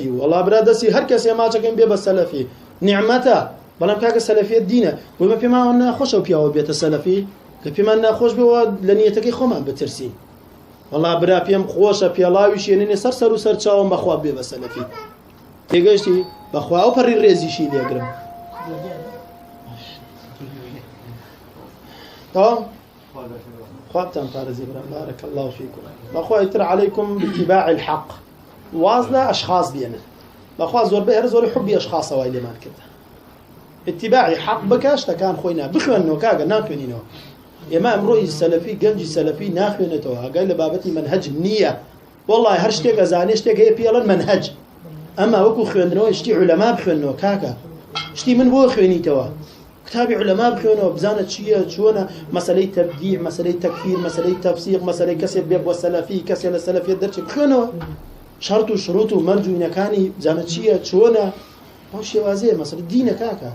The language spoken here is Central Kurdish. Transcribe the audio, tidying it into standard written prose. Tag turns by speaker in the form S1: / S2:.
S1: سەلەفی وەڵا برا دەستی هەر کەسێ ماچەکەم بێ بە سەلەفی نیعمەتە بەڵام کاکە سەلەفیەت دینە بۆمە پێمان ناخۆشە و پیاوە بێتە سەلەفی کە پێمان ناخۆش بێەوە لە نیەتەکەی خۆمان بترسی وەڵا برا پێم خۆشە پێڵاوی شێنێنێ سەر و سەر چاوم بەخوا بێ بە سەلەفی تێگەشتی بەخوا و پەڕی ڕێزیشی لێگرم خوابتان پارێزی برام بارك الله فيكم بەخوا ئیتر عليكم باتباع الحق واز لە ئەشخاص بێنن بەخوا زۆربەی هەر زۆری حبی ئەشخاصەوەی لێمان کردە اتباعی حق بکە شتەکان خۆی بخوێنەوە کاگە ناخوێنینەوە ئێمە ئەمڕۆی سەلەفی گەنجی سەلەفی ناخوێنێتەوە ئەگەر لە بابەتی منهەج نییە والله هەر شتێک ئەزانێ شتێک هەیە پێڵەن منهەج ئەمما وەکو خوێندنەوەی شتی عولەما بخوێنەوە کاکە شتی من بۆ خوێنیتەوە کتابی عولەما بخوێنەوە بزانە چییە چۆنە مەسەلەی تەبدیع مەسەلەی تەکفیر مەسەلەی تەفسیق مەسەلەی کەسێک بێ بۆ سەلەفی کەسێک لە سەلەفیەت دەرچێ بخوێنەوە شەرط و شروط و مەرج و نەکانی بزانە چییە چۆنە ئەو شێوازەیە مەسەلەی دینە کاکە